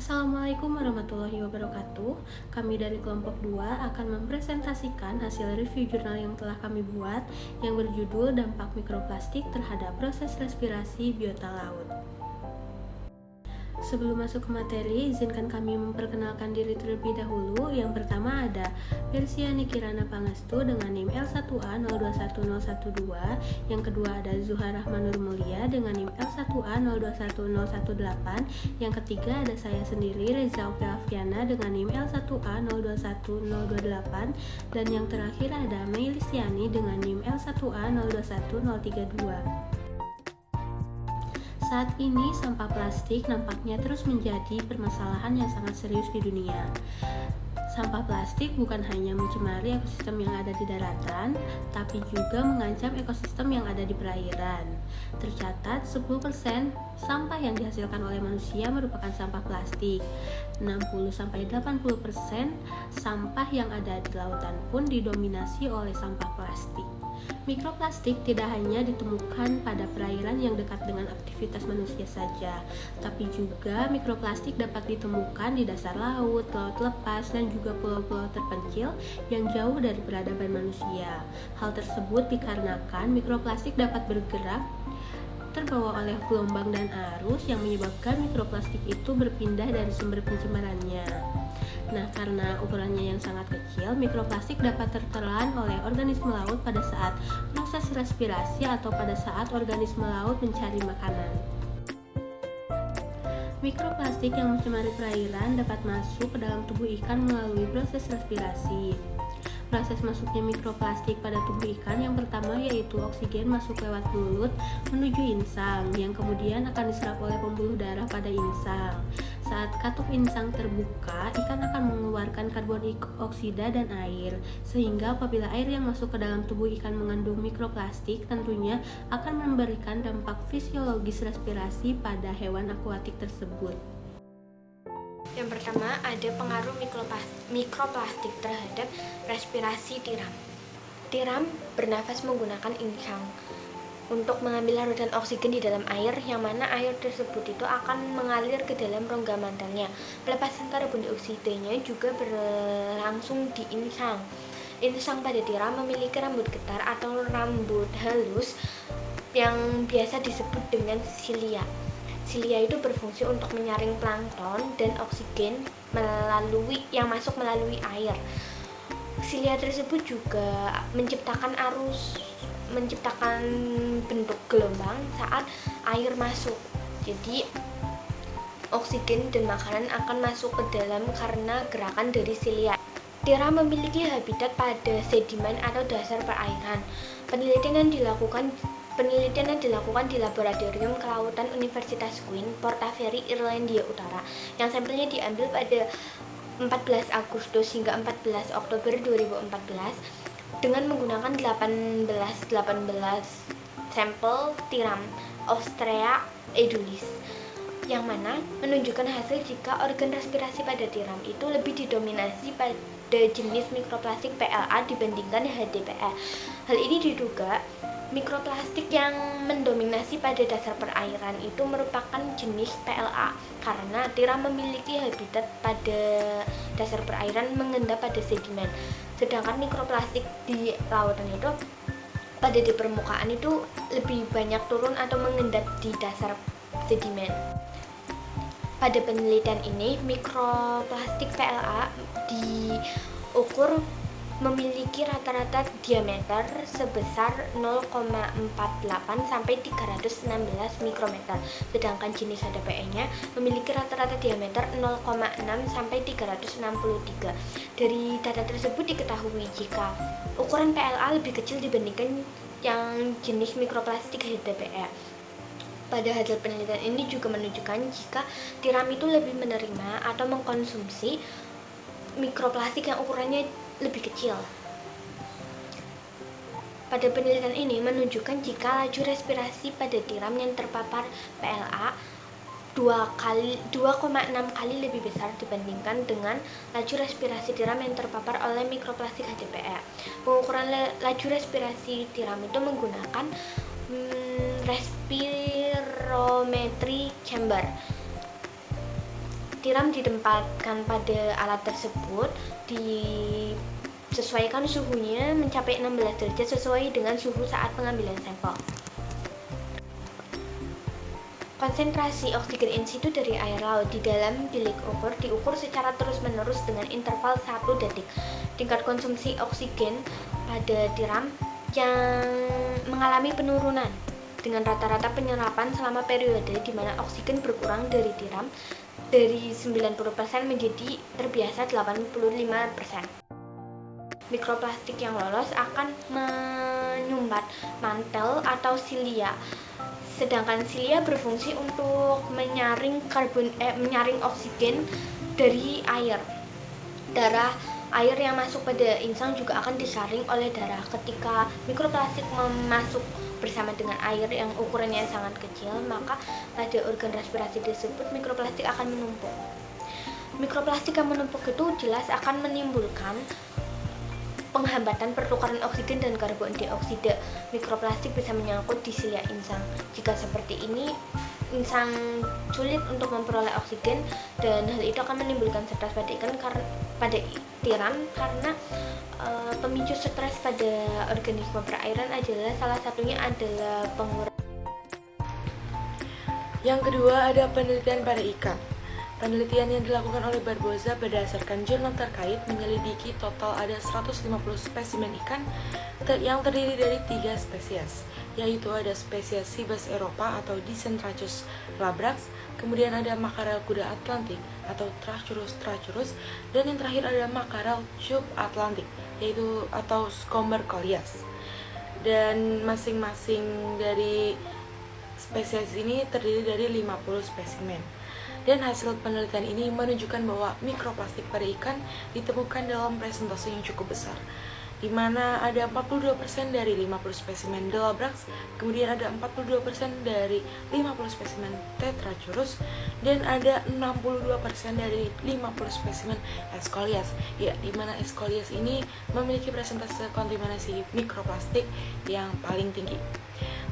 Assalamualaikum warahmatullahi wabarakatuh. Kami dari kelompok 2 akan mempresentasikan hasil review jurnal yang telah kami buat yang berjudul Dampak Mikroplastik Terhadap Proses Respirasi Biota Laut. Sebelum masuk ke materi, izinkan kami memperkenalkan diri terlebih dahulu. Yang pertama ada Persiani Kirana Pangestu dengan NIM L1A021012. Yang kedua ada Zuhar Rahmanur Mulia dengan NIM L1A021018. Yang ketiga ada saya sendiri, Reza Oke Afiana dengan NIM L1A021028. Dan yang terakhir ada Mei Listiani dengan NIM L1A021032. Saat ini sampah plastik nampaknya terus menjadi permasalahan yang sangat serius di dunia. Sampah plastik bukan hanya mencemari ekosistem yang ada di daratan, tapi juga mengancam ekosistem yang ada di perairan. Tercatat 10% sampah yang dihasilkan oleh manusia merupakan sampah plastik. 60-80% sampah yang ada di lautan pun didominasi oleh sampah plastik. Mikroplastik tidak hanya ditemukan pada perairan yang dekat dengan aktivitas manusia saja, tapi juga mikroplastik dapat ditemukan di dasar laut, laut lepas, dan juga pulau-pulau terpencil yang jauh dari peradaban manusia. Hal tersebut dikarenakan mikroplastik dapat bergerak terbawa oleh gelombang dan arus yang menyebabkan mikroplastik itu berpindah dari sumber pencemarannya. Nah, karena ukurannya yang sangat kecil, mikroplastik dapat tertelan oleh organisme laut pada saat proses respirasi atau pada saat organisme laut mencari makanan. Mikroplastik yang mencemari perairan dapat masuk ke dalam tubuh ikan melalui proses respirasi. Proses masuknya mikroplastik pada tubuh ikan yang pertama yaitu oksigen masuk lewat mulut menuju insang, yang kemudian akan diserap oleh pembuluh darah pada insang. Saat katup insang terbuka, ikan akan mengeluarkan karbon dioksida dan air, sehingga apabila air yang masuk ke dalam tubuh ikan mengandung mikroplastik, tentunya akan memberikan dampak fisiologis respirasi pada hewan akuatik tersebut. Yang pertama, ada pengaruh mikroplastik terhadap respirasi tiram. Tiram bernafas menggunakan insang untuk mengambil larutan oksigen di dalam air, yang mana air tersebut itu akan mengalir ke dalam rongga mantelnya. Pelepasan karbon dioksidanya juga berlangsung di insang. Insang pada tiram memiliki rambut getar atau rambut halus yang biasa disebut dengan silia. Silia itu berfungsi untuk menyaring plankton dan oksigen yang masuk melalui air. Silia tersebut juga menciptakan bentuk gelombang saat air masuk. Jadi oksigen dan makanan akan masuk ke dalam karena gerakan dari silia. Tiram memiliki habitat pada sedimen atau dasar perairan. Penelitian yang dilakukan di Laboratorium Kelautan Universitas Queen, Portaferry, Irlandia Utara, yang sampelnya diambil pada 14 Agustus hingga 14 Oktober 2014 dengan menggunakan 18 sampel tiram Ostrea edulis, yang mana menunjukkan hasil jika organ respirasi pada tiram itu lebih didominasi pada jenis mikroplastik PLA dibandingkan HDPE. Hal ini diduga mikroplastik yang mendominasi pada dasar perairan itu merupakan jenis PLA karena tiram memiliki habitat pada dasar perairan mengendap pada sedimen, sedangkan mikroplastik di lautan itu pada di permukaan itu lebih banyak turun atau mengendap di dasar sedimen. Pada penelitian ini, mikroplastik PLA diukur memiliki rata-rata diameter sebesar 0,48 sampai 316 mikrometer, sedangkan jenis HDPE-nya memiliki rata-rata diameter 0,6 sampai 363. Dari data tersebut diketahui jika ukuran PLA lebih kecil dibandingkan yang jenis mikroplastik HDPE. Pada hasil penelitian ini juga menunjukkan jika tiram itu lebih menerima atau mengkonsumsi mikroplastik yang ukurannya lebih kecil. Pada penelitian ini menunjukkan jika laju respirasi pada tiram yang terpapar PLA 2,6 kali lebih besar dibandingkan dengan laju respirasi tiram yang terpapar oleh mikroplastik HDPE. Pengukuran laju respirasi tiram itu menggunakan respirometry chamber. tiram ditempatkan pada alat tersebut, disesuaikan suhunya mencapai 16 derajat sesuai dengan suhu saat pengambilan sampel. Konsentrasi oksigen in situ dari air laut di dalam bilik ukur diukur secara terus-menerus dengan interval 1 detik. Tingkat konsumsi oksigen pada tiram yang mengalami penurunan dengan rata-rata penyerapan selama periode di mana oksigen berkurang dari tiram dari 90% menjadi terbiasa 85%. Mikroplastik yang lolos akan menyumbat mantel atau silia. Sedangkan silia berfungsi untuk menyaring oksigen dari air. Darah air yang masuk pada insang juga akan disaring oleh darah. Ketika mikroplastik masuk bersama dengan air yang ukurannya sangat kecil, maka pada organ respirasi tersebut mikroplastik akan menumpuk. Mikroplastik yang menumpuk itu jelas akan menimbulkan penghambatan pertukaran oksigen dan karbon dioksida. Mikroplastik bisa menyangkut di silia insang. Jika seperti ini, insang sulit untuk memperoleh oksigen dan hal itu akan menimbulkan stres pada tiram karena pemicu stres pada organisme perairan adalah salah satunya adalah pengurangan. Yang kedua ada penelitian pada ikan. Penelitian yang dilakukan oleh Barboza berdasarkan jurnal terkait menyelidiki total ada 150 spesimen ikan yang terdiri dari 3 spesies, yaitu ada spesies Cebus Eropa atau Dicentrachus labrax, kemudian ada makarel kuda Atlantik atau Trachurus, dan yang terakhir ada makarel subatlantik yaitu atau Scomber dan masing-masing dari spesies ini terdiri dari 50 spesimen. Dan hasil penelitian ini menunjukkan bahwa mikroplastik pada ikan ditemukan dalam presentase yang cukup besar, di mana ada 42% dari 50 spesimen Delabrax, kemudian ada 42% dari 50 spesimen Tetrachurus, dan ada 62% dari 50 spesimen Aescolias, ya, di mana Aescolias ini memiliki presentase kontaminasi mikroplastik yang paling tinggi.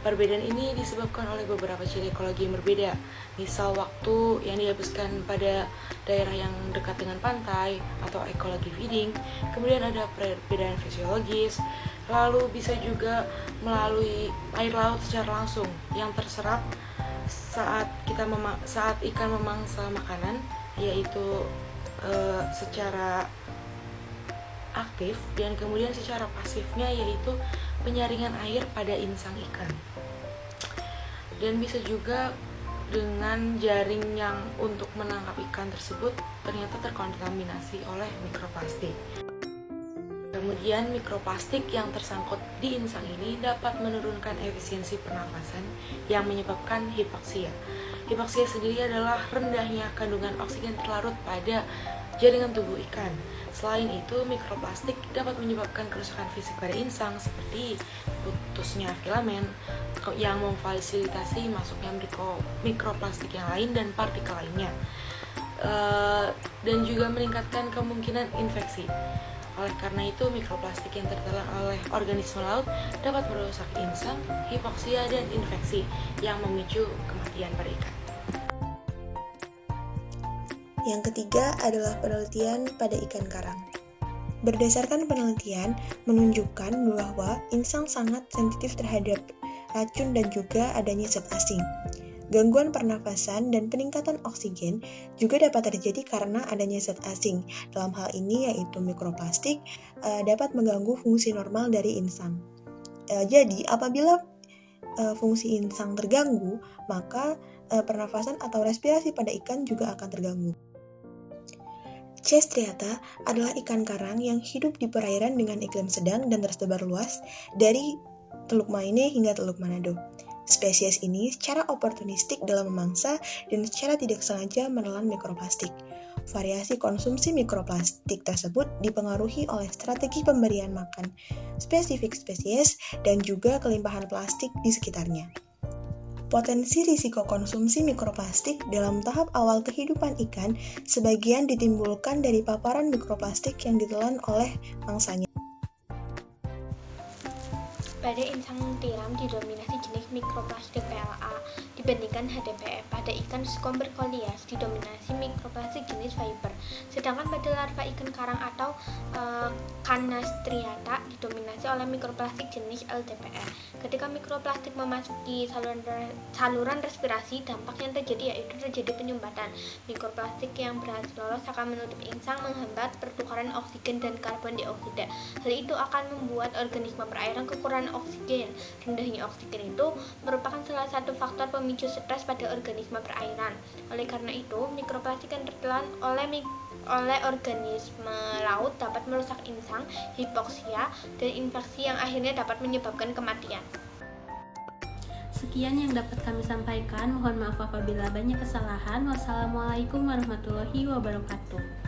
Perbedaan ini disebabkan oleh beberapa ciri ekologi yang berbeda, misal waktu yang dihabiskan pada daerah yang dekat dengan pantai atau ekologi feeding, kemudian ada perbedaan fisiologis, lalu bisa juga melalui air laut secara langsung yang terserap saat ikan memangsa makanan, yaitu secara aktif, dan kemudian secara pasifnya yaitu penyaringan air pada insang ikan. Dan bisa juga dengan jaring yang untuk menangkap ikan tersebut ternyata terkontaminasi oleh mikroplastik. Kemudian mikroplastik yang tersangkut di insang ini dapat menurunkan efisiensi pernafasan yang menyebabkan hipoksia. Hipoksia sendiri adalah rendahnya kandungan oksigen terlarut pada jaringan tubuh ikan. Selain itu, mikroplastik dapat menyebabkan kerusakan fisik pada insang seperti putusnya filamen yang memfasilitasi masuknya mikroplastik yang lain dan partikel lainnya, dan juga meningkatkan kemungkinan infeksi. Oleh karena itu, mikroplastik yang tertelan oleh organisme laut dapat merusak insang, hipoksia, dan infeksi yang memicu kematian pada ikan. Yang ketiga adalah penelitian pada ikan karang. Berdasarkan penelitian menunjukkan bahwa insang sangat sensitif terhadap racun dan juga adanya zat asing. Gangguan pernafasan dan peningkatan oksigen juga dapat terjadi karena adanya zat asing. Dalam hal ini yaitu mikroplastik dapat mengganggu fungsi normal dari insang. Jadi apabila fungsi insang terganggu, maka pernafasan atau respirasi pada ikan juga akan terganggu. C. striata adalah ikan karang yang hidup di perairan dengan iklim sedang dan tersebar luas dari Teluk Maine hingga Teluk Manado. Spesies ini secara oportunistik dalam memangsa dan secara tidak sengaja menelan mikroplastik. Variasi konsumsi mikroplastik tersebut dipengaruhi oleh strategi pemberian makan spesifik spesies dan juga kelimpahan plastik di sekitarnya. Potensi risiko konsumsi mikroplastik dalam tahap awal kehidupan ikan sebagian ditimbulkan dari paparan mikroplastik yang ditelan oleh mangsanya. Pada insang tiram didominasi jenis mikroplastik PLA, di dibandingkan HDPE. Pada ikan Skombergolias didominasi mikroplastik jenis fiber, sedangkan pada larva ikan karang atau Canastriata didominasi oleh mikroplastik jenis LDPE. Ketika mikroplastik memasuki saluran respirasi, dampak yang terjadi yaitu terjadi penyumbatan. Mikroplastik yang berhasil lolos akan menutup insang, menghambat pertukaran oksigen dan karbon dioksida. Hal itu akan membuat organisme perairan kekurangan oksigen. Rendahnya oksigen itu merupakan salah satu faktor pemicu stres pada organisme perairan. Oleh karena itu, mikroplastik yang tertelan oleh organisme laut dapat merusak insang, hipoksia, dan infeksi yang akhirnya dapat menyebabkan kematian. Sekian yang dapat kami sampaikan. Mohon maaf apabila banyak kesalahan. Wassalamualaikum warahmatullahi wabarakatuh.